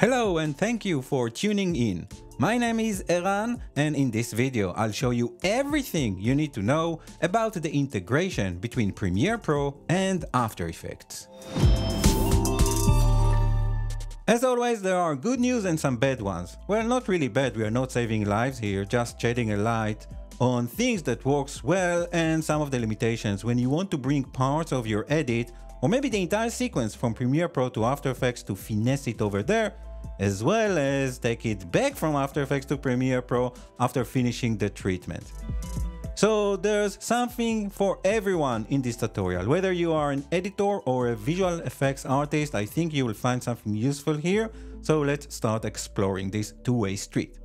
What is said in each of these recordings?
Hello and thank you for tuning in. My name is Eran and in this video I'll show you everything you need to know about the integration between Premiere Pro and After Effects. As always, there are good news and some bad ones. Well, not really bad, we are not saving lives here, just shedding a light on things that works well and some of the limitations when you want to bring parts of your edit or maybe the entire sequence from Premiere Pro to After Effects to finesse it over there, as well as take it back from After Effects to Premiere Pro after finishing the treatment. So there's something for everyone in this tutorial. Whether you are an editor or a visual effects artist, I think you will find something useful here. So let's start exploring this two-way street.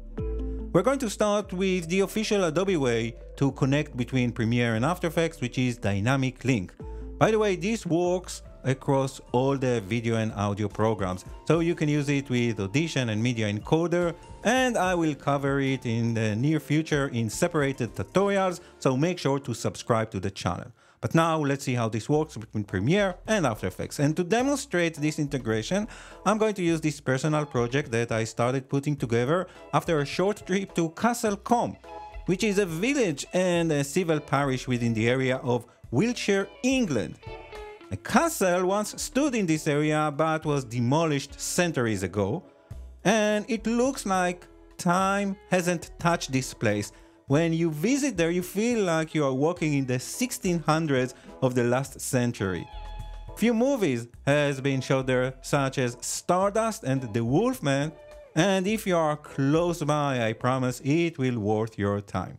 We're going to start with the official Adobe way to connect between Premiere and After Effects, which is Dynamic Link. By the way, this works across all the video and audio programs, so you can use it with Audition and Media Encoder, and I will cover it in the near future in separated tutorials, so make sure to subscribe to the channel. But now let's see how this works between Premiere and After Effects. And to demonstrate this integration, I'm going to use this personal project that I started putting together after a short trip to Castle Combe, which is a village and a civil parish within the area of Wiltshire, England. A castle once stood in this area but was demolished centuries ago, and it looks like time hasn't touched this place. When you visit there, you feel like you are walking in the 1600s of the last century. Few movies has been showed there, such as Stardust and The Wolfman, and if you are close by, I promise it will worth your time.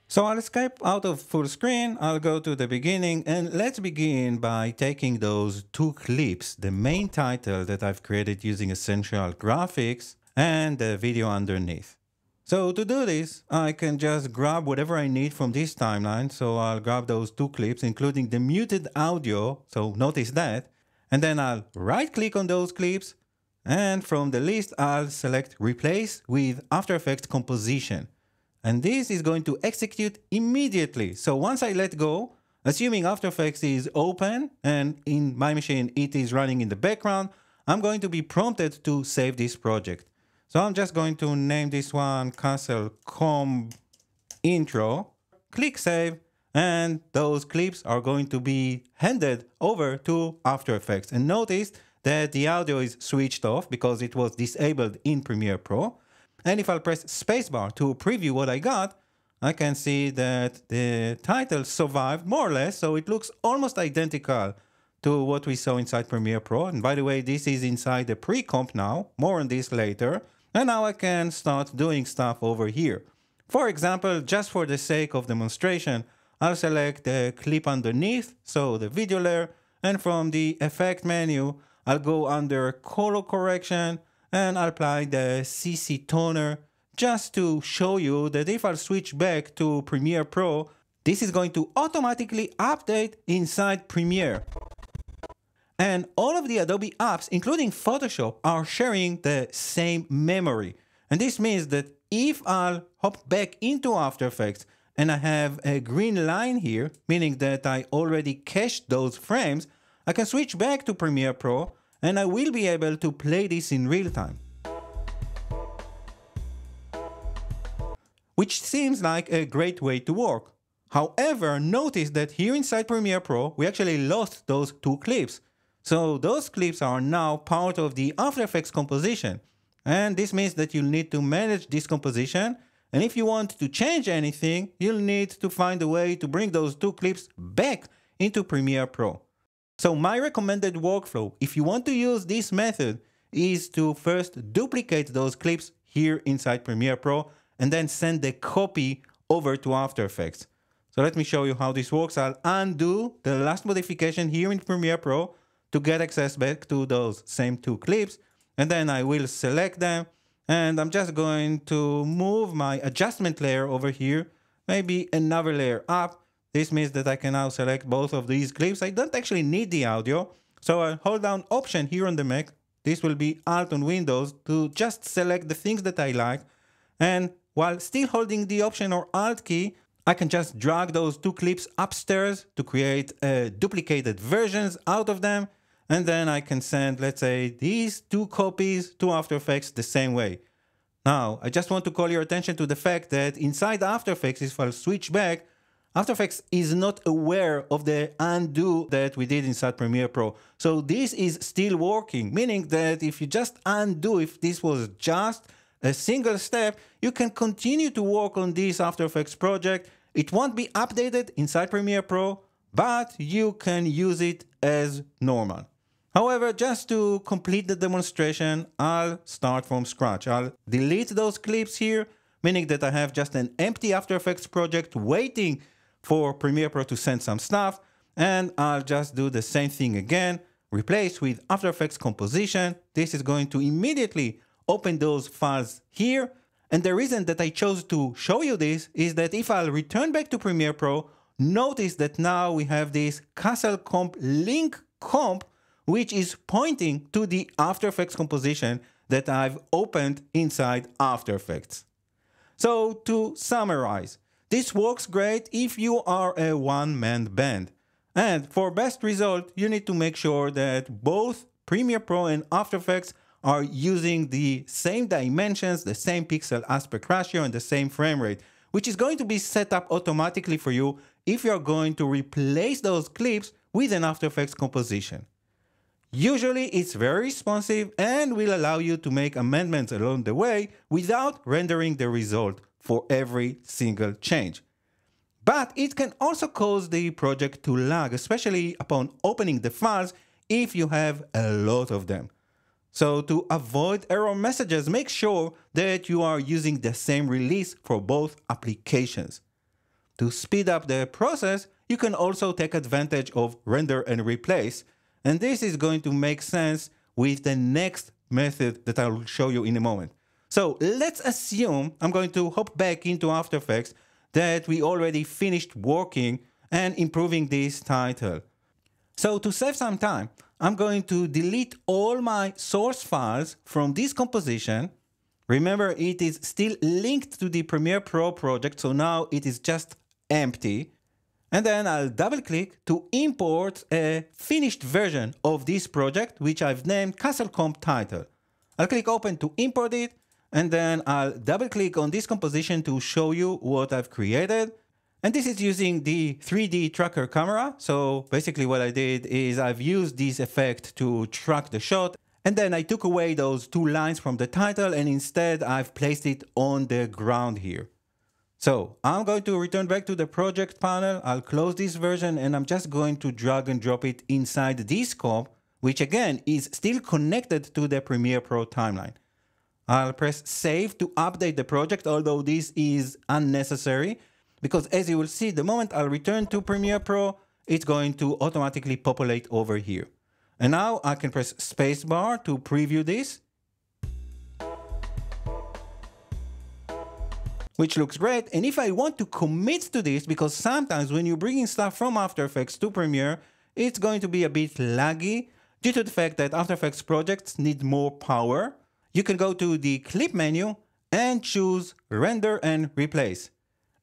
So I'll escape out of full screen, I'll go to the beginning, and let's begin by taking those two clips, the main title that I've created using Essential Graphics and the video underneath. So to do this, I can just grab whatever I need from this timeline, so I'll grab those two clips, including the muted audio, so notice that, and then I'll right-click on those clips, and from the list I'll select Replace with After Effects Composition. And this is going to execute immediately. So once I let go, assuming After Effects is open and in my machine it is running in the background, I'm going to be prompted to save this project. So I'm just going to name this one Castle Combe Intro, click Save, and those clips are going to be handed over to After Effects. And notice that the audio is switched off because it was disabled in Premiere Pro. And if I'll press spacebar to preview what I got, I can see that the title survived more or less, so it looks almost identical to what we saw inside Premiere Pro. And by the way, this is inside the pre-comp now, more on this later. And now I can start doing stuff over here. For example, just for the sake of demonstration, I'll select the clip underneath, so the video layer, and from the effect menu, I'll go under color correction, and I'll apply the CC toner just to show you that if I'll switch back to Premiere Pro, this is going to automatically update inside Premiere. And all of the Adobe apps, including Photoshop, are sharing the same memory. And this means that if I'll hop back into After Effects and I have a green line here, meaning that I already cached those frames, I can switch back to Premiere Pro and I will be able to play this in real time. Which seems like a great way to work. However, notice that here inside Premiere Pro, we actually lost those two clips. So those clips are now part of the After Effects composition. And this means that you'll need to manage this composition. And if you want to change anything, you'll need to find a way to bring those two clips back into Premiere Pro. So my recommended workflow, if you want to use this method, is to first duplicate those clips here inside Premiere Pro and then send the copy over to After Effects. So let me show you how this works. I'll undo the last modification here in Premiere Pro to get access back to those same two clips, and then I will select them, and I'm just going to move my adjustment layer over here, maybe another layer up. This means that I can now select both of these clips. I don't actually need the audio, so I'll hold down Option here on the Mac. This will be Alt on Windows to just select the things that I like. And while still holding the Option or Alt key, I can just drag those two clips upstairs to create duplicated versions out of them. and then I can send, let's say, these two copies to After Effects the same way. Now, I just want to call your attention to the fact that inside After Effects, if I'll switch back, After Effects is not aware of the undo that we did inside Premiere Pro. So this is still working, meaning that if you just undo, if this was just a single step, you can continue to work on this After Effects project. It won't be updated inside Premiere Pro, but you can use it as normal. However, just to complete the demonstration, I'll start from scratch. I'll delete those clips here, meaning that I have just an empty After Effects project waiting for Premiere Pro to send some stuff, and I'll just do the same thing again, replace with After Effects composition. This is going to immediately open those files here, and the reason that I chose to show you this is that if I'll return back to Premiere Pro, notice that now we have this Castle Comp link comp, which is pointing to the After Effects composition that I've opened inside After Effects. So to summarize, this works great if you are a one-man band. And for best result, you need to make sure that both Premiere Pro and After Effects are using the same dimensions, the same pixel aspect ratio, and the same frame rate, which is going to be set up automatically for you if you're going to replace those clips with an After Effects composition. Usually it's very responsive and will allow you to make amendments along the way without rendering the result for every single change. But it can also cause the project to lag, especially upon opening the files if you have a lot of them. So to avoid error messages, make sure that you are using the same release for both applications. To speed up the process, you can also take advantage of render and replace, and this is going to make sense with the next method that I will show you in a moment. So let's assume I'm going to hop back into After Effects that we already finished working and improving this title. So to save some time, I'm going to delete all my source files from this composition. Remember, it is still linked to the Premiere Pro project, so now it is just empty. And then I'll double click to import a finished version of this project, which I've named Castle Comp Title. I'll click open to import it, and then I'll double click on this composition to show you what I've created. And this is using the 3D tracker camera. So basically what I did is I've used this effect to track the shot, and then I took away those two lines from the title, and instead I've placed it on the ground here. So I'm going to return back to the project panel. I'll close this version, and I'm just going to drag and drop it inside this comp, which again is still connected to the Premiere Pro timeline. I'll press save to update the project, although this is unnecessary, because as you will see, the moment I'll return to Premiere Pro, it's going to automatically populate over here. And now I can press spacebar to preview this, which looks great. And if I want to commit to this, because sometimes when you're bringing stuff from After Effects to Premiere, it's going to be a bit laggy due to the fact that After Effects projects need more power, you can go to the clip menu and choose render and replace.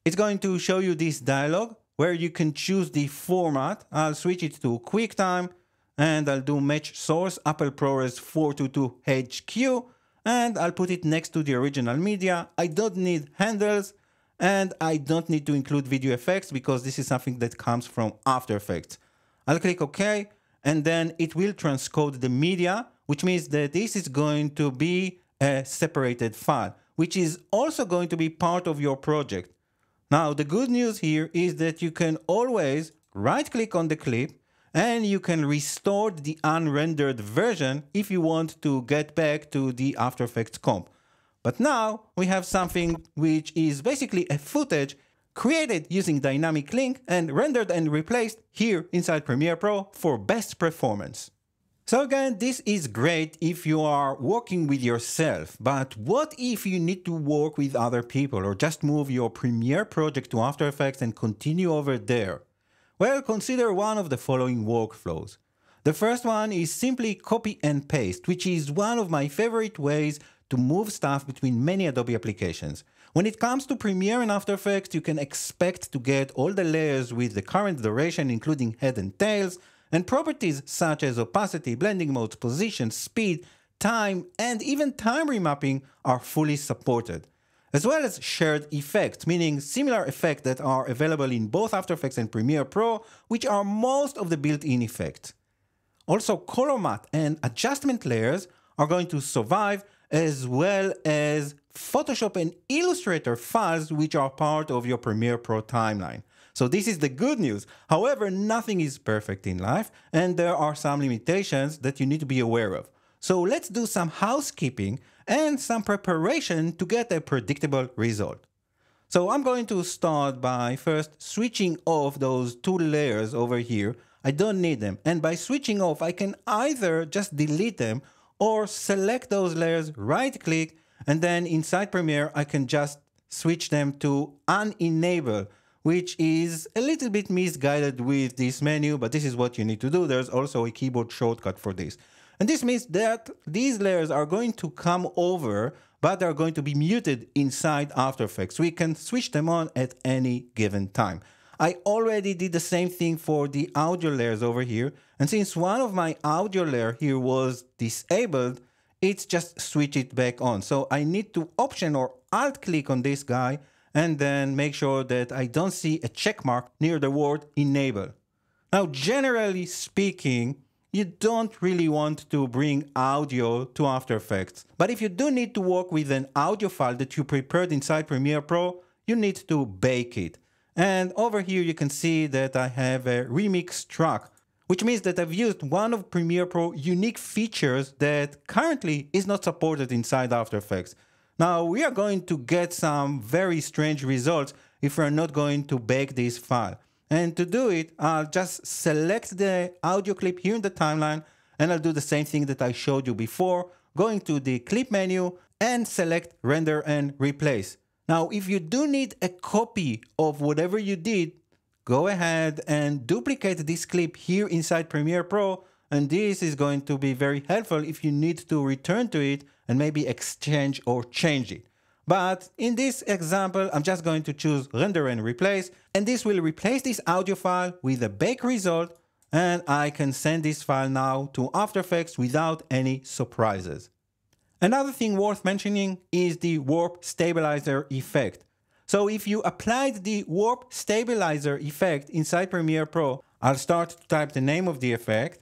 It's going to show you this dialog where you can choose the format. I'll switch it to QuickTime, and I'll do match source Apple ProRes 422 HQ, and I'll put it next to the original media. I don't need handles, and I don't need to include video effects because this is something that comes from After Effects. I'll click OK, and then it will transcode the media, which means that this is going to be a separated file, which is also going to be part of your project. Now, the good news here is that you can always right-click on the clip, and you can restore the unrendered version if you want to get back to the After Effects comp. But now we have something which is basically a footage created using dynamic link and rendered and replaced here inside Premiere Pro for best performance. So again, this is great if you are working with yourself, but what if you need to work with other people or just move your Premiere project to After Effects and continue over there? Well, consider one of the following workflows. The first one is simply copy and paste, which is one of my favorite ways to move stuff between many Adobe applications. When it comes to Premiere and After Effects, you can expect to get all the layers with the current duration, including head and tails, and properties such as opacity, blending modes, position, speed, time, and even time remapping are fully supported, as well as shared effects, meaning similar effects that are available in both After Effects and Premiere Pro, which are most of the built-in effects. Also, color matte and adjustment layers are going to survive, as well as Photoshop and Illustrator files, which are part of your Premiere Pro timeline. So this is the good news. However, nothing is perfect in life, and there are some limitations that you need to be aware of. So let's do some housekeeping and some preparation to get a predictable result. So I'm going to start by first switching off those two layers over here. I don't need them. And by switching off, I can either just delete them or select those layers, right click, and then inside Premiere, I can just switch them to unenable, which is a little bit misguided with this menu, but this is what you need to do. There's also a keyboard shortcut for this. And this means that these layers are going to come over, but they're going to be muted inside After Effects. We can switch them on at any given time. I already did the same thing for the audio layers over here. And since one of my audio layer here was disabled, it's just switch it back on. So I need to Option or Alt click on this guy and then make sure that I don't see a check mark near the word enable. Now, generally speaking, you don't really want to bring audio to After Effects. But if you do need to work with an audio file that you prepared inside Premiere Pro, you need to bake it. And over here you can see that I have a remix track, which means that I've used one of Premiere Pro unique features that currently is not supported inside After Effects. Now we are going to get some very strange results if we're not going to bake this file. And to do it, I'll just select the audio clip here in the timeline, and I'll do the same thing that I showed you before, going to the clip menu and select Render and Replace. Now, if you do need a copy of whatever you did, go ahead and duplicate this clip here inside Premiere Pro, and this is going to be very helpful if you need to return to it and maybe exchange or change it. But in this example, I'm just going to choose Render and Replace, and this will replace this audio file with a bake result, and I can send this file now to After Effects without any surprises. Another thing worth mentioning is the Warp Stabilizer effect. So if you applied the Warp Stabilizer effect inside Premiere Pro, I'll start to type the name of the effect,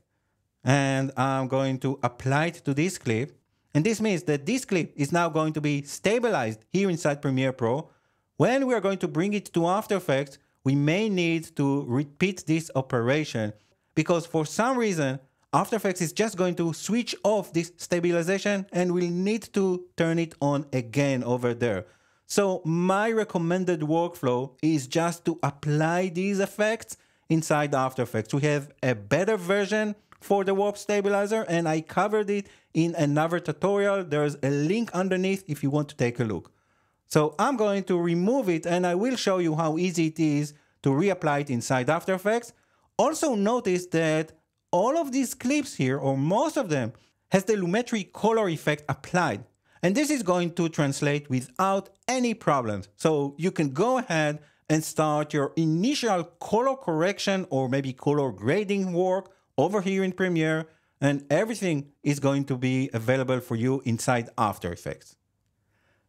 and I'm going to apply it to this clip. And this means that this clip is now going to be stabilized here inside Premiere Pro. When we are going to bring it to After Effects, we may need to repeat this operation because for some reason, After Effects is just going to switch off this stabilization and we'll need to turn it on again over there. So my recommended workflow is just to apply these effects inside After Effects. We have a better version for the Warp Stabilizer, and I covered it in another tutorial. There's a link underneath if you want to take a look. So I'm going to remove it, and I will show you how easy it is to reapply it inside After Effects. Also notice that all of these clips here, or most of them, has the Lumetri color effect applied. And this is going to translate without any problems. So you can go ahead and start your initial color correction or maybe color grading work over here in Premiere, and everything is going to be available for you inside After Effects.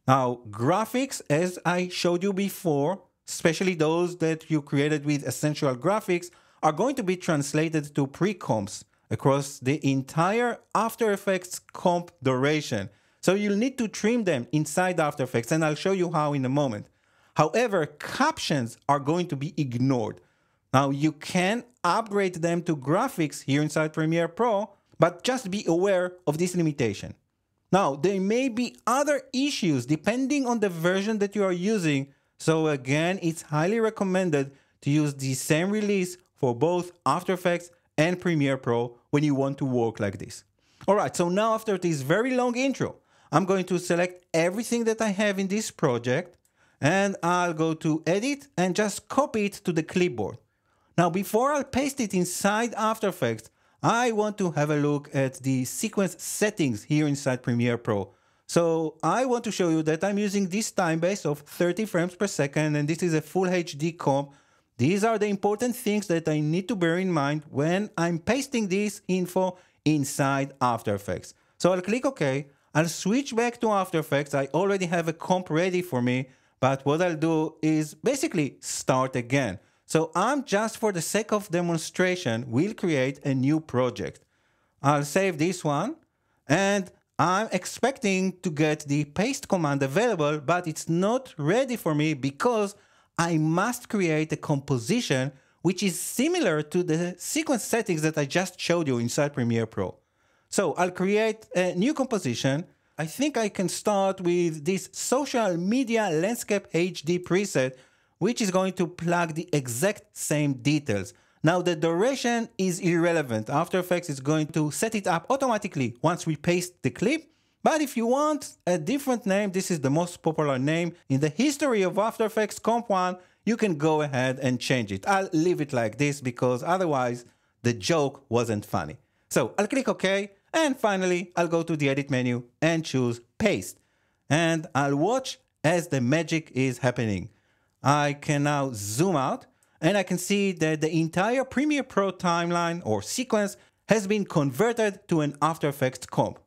Now, graphics, as I showed you before, especially those that you created with Essential Graphics, are going to be translated to pre-comps across the entire After Effects comp duration. So you'll need to trim them inside After Effects, and I'll show you how in a moment. However, captions are going to be ignored. Now, you can upgrade them to graphics here inside Premiere Pro, but just be aware of this limitation. Now, there may be other issues depending on the version that you are using. So again, it's highly recommended to use the same release for both After Effects and Premiere Pro when you want to work like this. All right, so now after this very long intro, I'm going to select everything that I have in this project, and I'll go to Edit and just copy it to the clipboard. Now, before I paste it inside After Effects, I want to have a look at the sequence settings here inside Premiere Pro. So I want to show you that I'm using this time base of 30 frames per second, and this is a full HD comp. These are the important things that I need to bear in mind when I'm pasting this info inside After Effects. So I'll click OK. I'll switch back to After Effects. I already have a comp ready for me, but what I'll do is basically start again. So I'm just for the sake of demonstration, will create a new project. I'll save this one, and I'm expecting to get the paste command available, but it's not ready for me because I must create a composition which is similar to the sequence settings that I just showed you inside Premiere Pro. So I'll create a new composition. I think I can start with this social media landscape HD preset, which is going to plug the exact same details. Now the duration is irrelevant. After Effects is going to set it up automatically once we paste the clip. But if you want a different name, this is the most popular name in the history of After Effects Comp 1, you can go ahead and change it. I'll leave it like this because otherwise the joke wasn't funny. So I'll click OK, and finally I'll go to the edit menu and choose paste. And I'll watch as the magic is happening. I can now zoom out and I can see that the entire Premiere Pro timeline or sequence has been converted to an After Effects comp.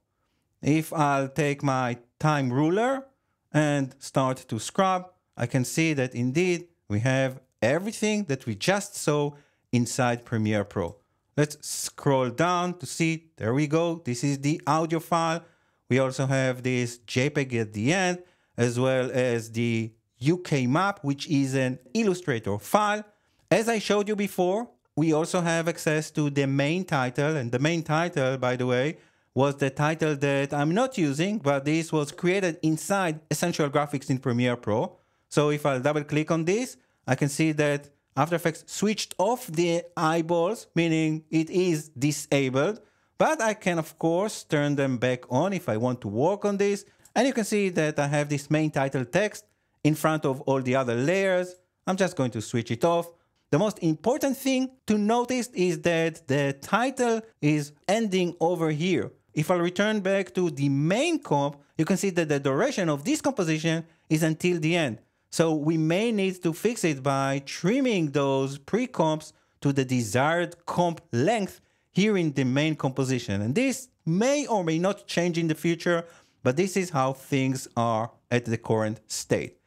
If I'll take my time ruler and start to scrub, I can see that indeed we have everything that we just saw inside Premiere Pro. Let's scroll down to see, there we go, this is the audio file. We also have this JPEG at the end, as well as the UK map, which is an Illustrator file. As I showed you before, we also have access to the main title, and the main title, by the way, was the title that I'm not using, but this was created inside Essential Graphics in Premiere Pro. So if I double click on this, I can see that After Effects switched off the eyeballs, meaning it is disabled, but I can of course turn them back on if I want to work on this. And you can see that I have this main title text in front of all the other layers. I'm just going to switch it off. The most important thing to notice is that the title is ending over here. If I return back to the main comp, you can see that the duration of this composition is until the end. So we may need to fix it by trimming those pre-comps to the desired comp length here in the main composition. And this may or may not change in the future, but this is how things are at the current state.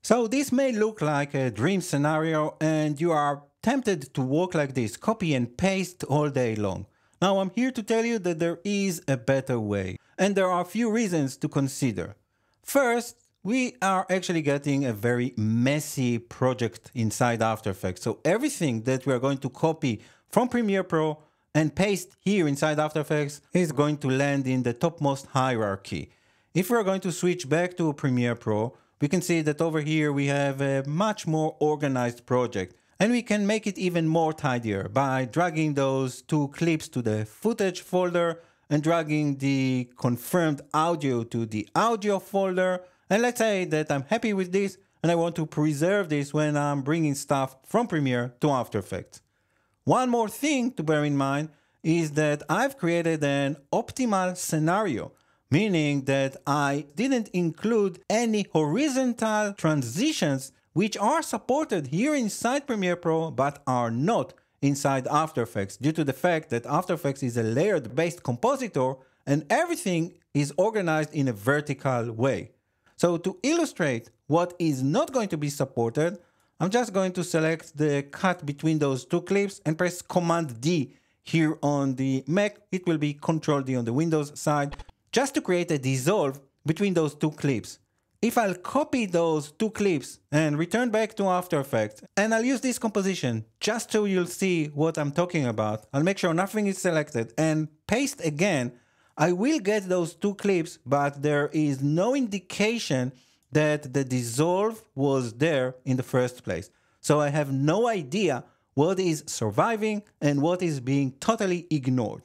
So this may look like a dream scenario and you are tempted to work like this, copy and paste all day long. Now I'm here to tell you that there is a better way, and there are a few reasons to consider. First, we are actually getting a very messy project inside After Effects. So everything that we are going to copy from Premiere Pro and paste here inside After Effects is going to land in the topmost hierarchy. If we're going to switch back to Premiere Pro, we can see that over here we have a much more organized project. And we can make it even more tidier by dragging those two clips to the footage folder and dragging the confirmed audio to the audio folder. And let's say that I'm happy with this and I want to preserve this when I'm bringing stuff from Premiere to After Effects. One more thing to bear in mind is that I've created an optimal scenario, meaning that I didn't include any horizontal transitions which are supported here inside Premiere Pro but are not inside After Effects due to the fact that After Effects is a layered-based compositor and everything is organized in a vertical way. So to illustrate what is not going to be supported, I'm just going to select the cut between those two clips and press Command D here on the Mac. It will be Control D on the Windows side, just to create a dissolve between those two clips. If I'll copy those two clips and return back to After Effects, and I'll use this composition just so you'll see what I'm talking about, I'll make sure nothing is selected and paste again, I will get those two clips, but there is no indication that the dissolve was there in the first place. So I have no idea what is surviving and what is being totally ignored.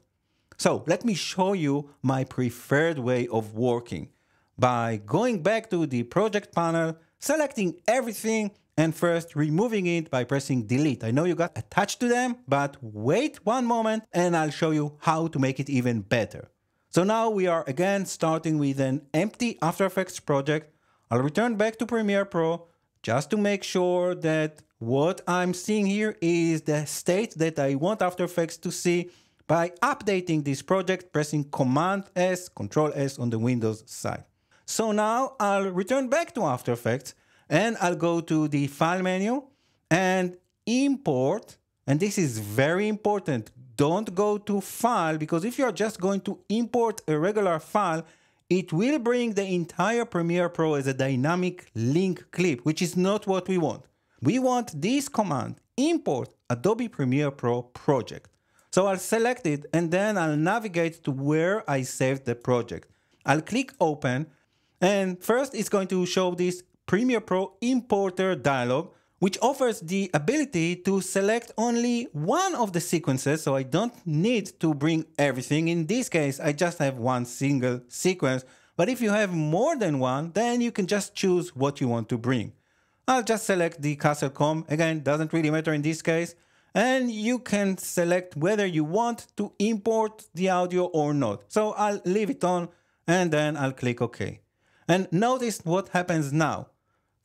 So let me show you my preferred way of working. By going back to the project panel, selecting everything, and first removing it by pressing delete. I know you got attached to them, but wait one moment and I'll show you how to make it even better. So now we are again starting with an empty After Effects project. I'll return back to Premiere Pro, just to make sure that what I'm seeing here is the state that I want After Effects to see by updating this project, pressing Command S, Control S on the Windows side. So now I'll return back to After Effects and I'll go to the File menu and import. And this is very important. Don't go to File, because if you're just going to import a regular file, it will bring the entire Premiere Pro as a dynamic link clip, which is not what we want. We want this command, import Adobe Premiere Pro project. So I'll select it and then I'll navigate to where I saved the project. I'll click Open, and first it's going to show this Premiere Pro Importer dialog, which offers the ability to select only one of the sequences, so I don't need to bring everything. In this case, I just have one single sequence, but if you have more than one, then you can just choose what you want to bring. I'll just select the Castle Comb, again, doesn't really matter in this case, and you can select whether you want to import the audio or not. So I'll leave it on, and then I'll click OK. And notice what happens now.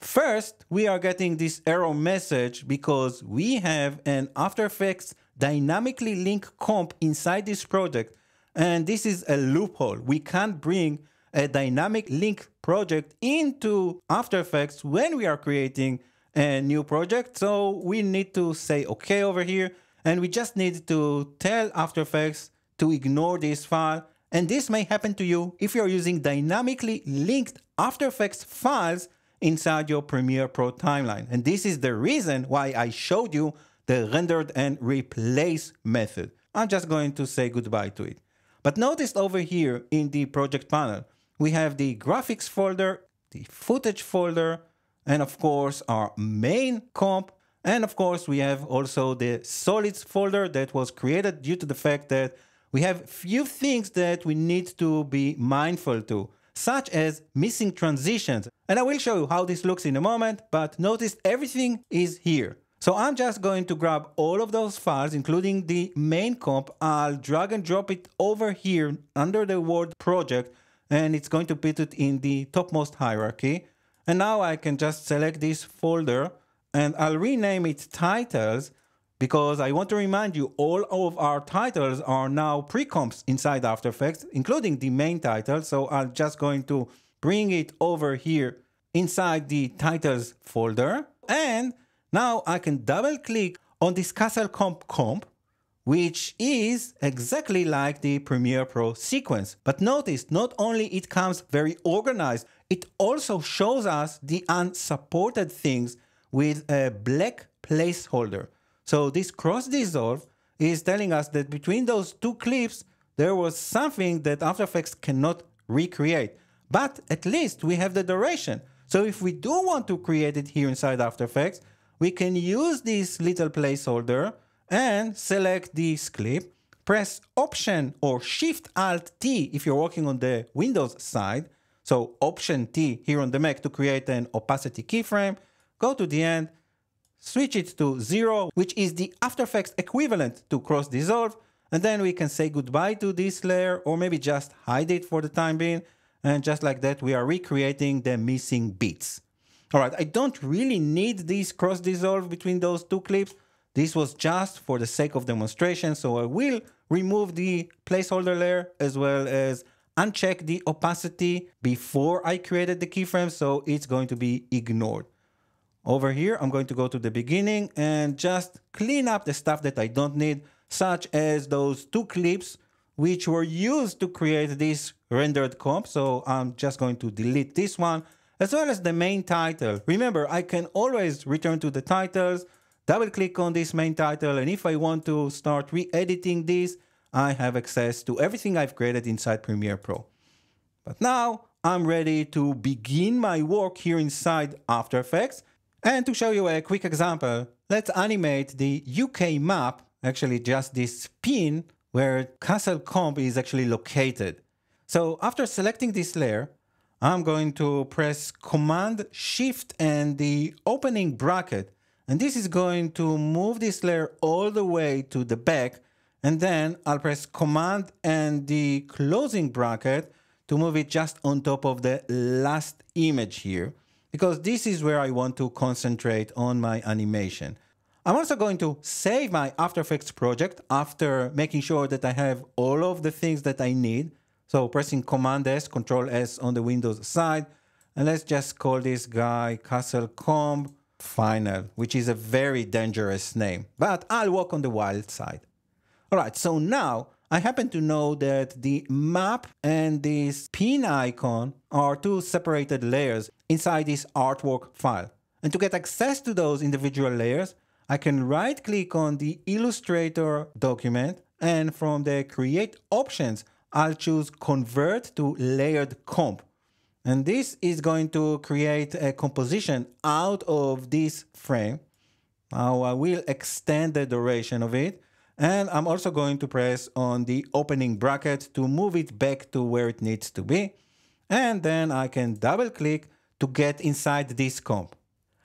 First, we are getting this error message because we have an After Effects dynamically linked comp inside this project, and this is a loophole. We can't bring a dynamic link project into After Effects when we are creating a new project, so we need to say OK over here, and we just need to tell After Effects to ignore this file. And this may happen to you if you're using dynamically linked After Effects files inside your Premiere Pro timeline. And this is the reason why I showed you the rendered and replace method. I'm just going to say goodbye to it. But notice over here in the project panel, we have the graphics folder, the footage folder, and of course our main comp. And of course we have also the solids folder that was created due to the fact that we have few things that we need to be mindful to, such as missing transitions. And I will show you how this looks in a moment, but notice everything is here. So I'm just going to grab all of those files, including the main comp. I'll drag and drop it over here under the word project, and it's going to put it in the topmost hierarchy. And now I can just select this folder and I'll rename it titles, because I want to remind you all of our titles are now pre-comps inside After Effects, including the main title. So I'm just going to bring it over here inside the titles folder. And now I can double click on this Castle comp, which is exactly like the Premiere Pro sequence. But notice, not only it comes very organized, it also shows us the unsupported things with a black placeholder. So this cross dissolve is telling us that between those two clips, there was something that After Effects cannot recreate. But at least we have the duration. So if we do want to create it here inside After Effects, we can use this little placeholder and select this clip, press Option or Shift Alt T if you're working on the Windows side. So Option T here on the Mac to create an opacity keyframe, go to the end, switch it to 0, which is the After Effects equivalent to cross dissolve, and then we can say goodbye to this layer, or maybe just hide it for the time being, and just like that we are recreating the missing bits. Alright, I don't really need this cross dissolve between those two clips. This was just for the sake of demonstration, so I will remove the placeholder layer as well as uncheck the opacity before I created the keyframe, so it's going to be ignored. Over here, I'm going to go to the beginning and just clean up the stuff that I don't need, such as those two clips which were used to create this rendered comp. So I'm just going to delete this one, as well as the main title. Remember, I can always return to the titles, double click on this main title, and if I want to start re-editing this, I have access to everything I've created inside Premiere Pro. But now I'm ready to begin my work here inside After Effects. And to show you a quick example, let's animate the UK map, actually just this pin where Castle Comp is actually located. So after selecting this layer, I'm going to press Command Shift and the opening bracket. And this is going to move this layer all the way to the back. And then I'll press Command and the closing bracket to move it just on top of the last image here. because this is where I want to concentrate on my animation. I'm also going to save my After Effects project after making sure that I have all of the things that I need. So pressing Command S, Control S on the Windows side. And let's just call this guy Castle Comb Final, which is a very dangerous name, but I'll walk on the wild side. All right, so now I happen to know that the map and this pin icon are two separated layers inside this artwork file. And to get access to those individual layers, I can right click on the Illustrator document, and from the Create options, I'll choose Convert to Layered Comp. And this is going to create a composition out of this frame. Now I will extend the duration of it. And I'm also going to press on the opening bracket to move it back to where it needs to be. And then I can double click to get inside this comp.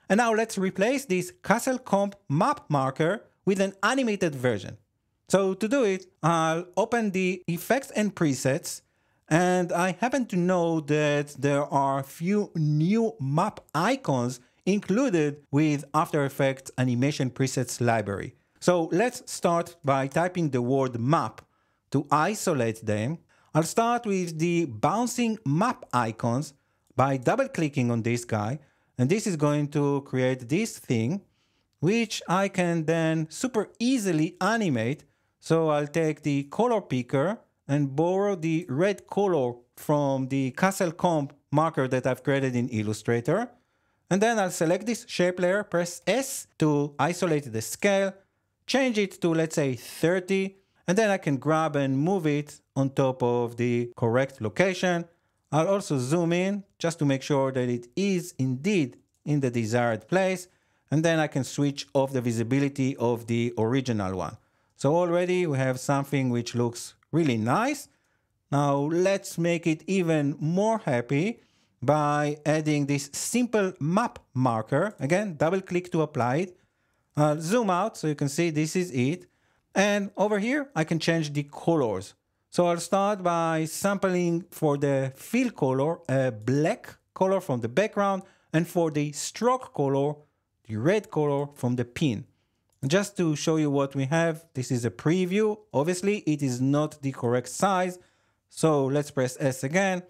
And now let's replace this Castle Comp map marker with an animated version. So to do it, I'll open the Effects and Presets. And I happen to know that there are a few new map icons included with After Effects Animation Presets library. So let's start by typing the word map to isolate them. I'll start with the bouncing map icons by double clicking on this guy. And this is going to create this thing, which I can then super easily animate. So I'll take the color picker and borrow the red color from the Castle Comp marker that I've created in Illustrator. And then I'll select this shape layer, press S to isolate the scale, change it to, let's say, 30, and then I can grab and move it on top of the correct location. I'll also zoom in just to make sure that it is indeed in the desired place, and then I can switch off the visibility of the original one. So already we have something which looks really nice. Now let's make it even more happy by adding this simple map marker. Again, double click to apply it. Zoom out so you can see this is it. And over here, I can change the colors. So I'll start by sampling for the fill color, a black color from the background, and for the stroke color, the red color from the pin. And just to show you what we have, this is a preview. Obviously, it is not the correct size. So let's press S again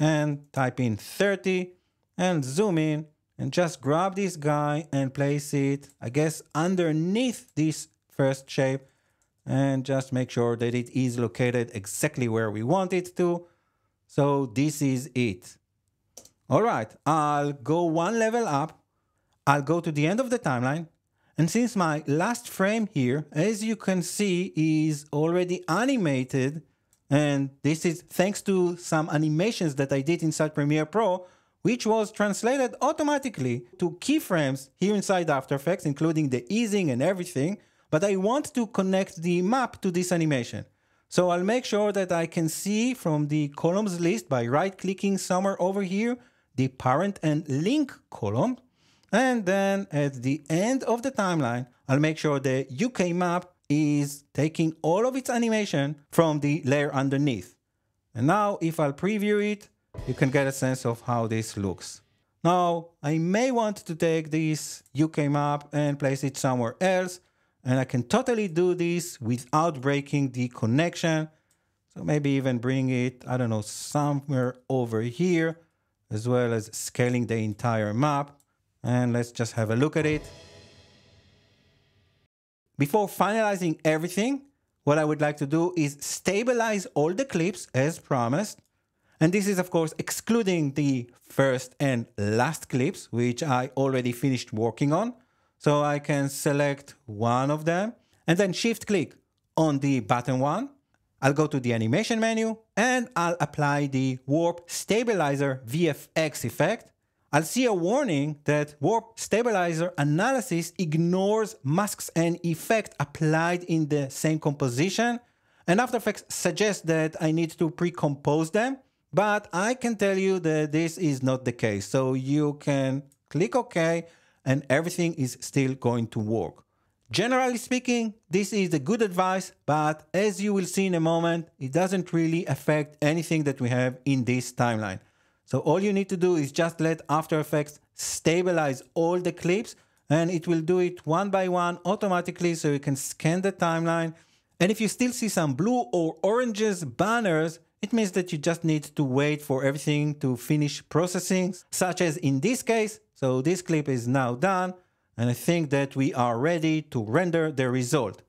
and type in 30 and zoom in and just grab this guy and place it, I guess, underneath this first shape, and just make sure that it is located exactly where we want it to. So this is it. All right, I'll go one level up. I'll go to the end of the timeline. And since my last frame here, as you can see, is already animated, and this is thanks to some animations that I did inside Premiere Pro, which was translated automatically to keyframes here inside After Effects, including the easing and everything, but I want to connect the map to this animation. So I'll make sure that I can see from the columns list by right-clicking somewhere over here, the parent and link column. And then at the end of the timeline, I'll make sure the UK map is taking all of its animation from the layer underneath. And now if I'll preview it, you can get a sense of how this looks. Now, I may want to take this UK map and place it somewhere else. And I can totally do this without breaking the connection. So maybe even bring it, I don't know, somewhere over here, as well as scaling the entire map. And let's just have a look at it. Before finalizing everything, what I would like to do is stabilize all the clips as promised. And this is, of course, excluding the first and last clips, which I already finished working on. So I can select one of them and then shift click on the button one. I'll go to the animation menu and I'll apply the Warp Stabilizer VFX effect. I'll see a warning that Warp Stabilizer Analysis ignores masks and effects applied in the same composition. And After Effects suggests that I need to pre-compose them, but I can tell you that this is not the case. So you can click OK and everything is still going to work. Generally speaking, this is a good advice, but as you will see in a moment, it doesn't really affect anything that we have in this timeline. So all you need to do is just let After Effects stabilize all the clips, and it will do it one by one automatically, so you can scan the timeline. And if you still see some blue or oranges banners, it means that you just need to wait for everything to finish processing, such as in this case. So this clip is now done, and I think that we are ready to render the result.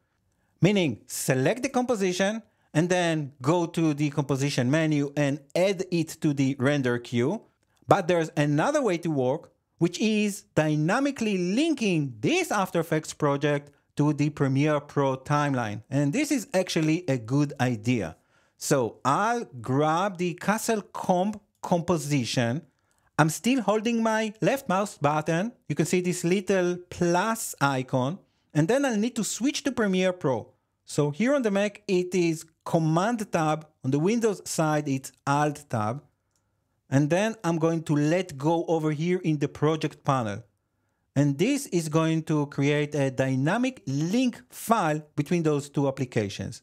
Meaning, select the composition, and then go to the composition menu and add it to the render queue. But there's another way to work, which is dynamically linking this After Effects project to the Premiere Pro timeline. And this is actually a good idea. So I'll grab the Castle Comb composition. I'm still holding my left mouse button. You can see this little plus icon. And then I'll need to switch to Premiere Pro. So here on the Mac, it is Command Tab. On the Windows side, it's Alt Tab. And then I'm going to let go over here in the project panel. And this is going to create a dynamic link file between those two applications.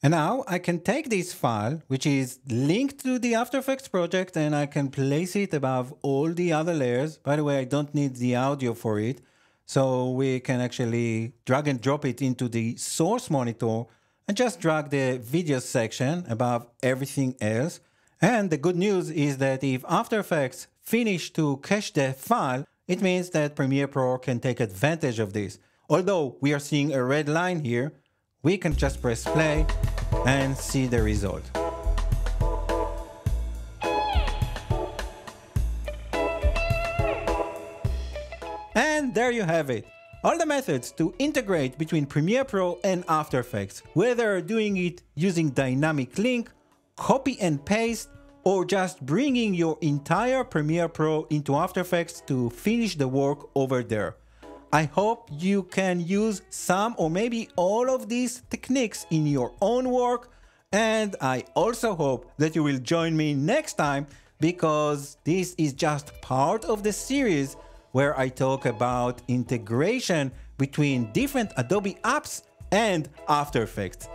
And now I can take this file, which is linked to the After Effects project, and I can place it above all the other layers. By the way, I don't need the audio for it. So we can actually drag and drop it into the source monitor and just drag the video section above everything else. And the good news is that if After Effects finish to cache the file, it means that Premiere Pro can take advantage of this. Although we are seeing a red line here, we can just press play and see the result. And there you have it. All the methods to integrate between Premiere Pro and After Effects, whether doing it using dynamic link, copy and paste, or just bringing your entire Premiere Pro into After Effects to finish the work over there. I hope you can use some or maybe all of these techniques in your own work, and I also hope that you will join me next time, because this is just part of the series where I talk about integration between different Adobe apps and After Effects.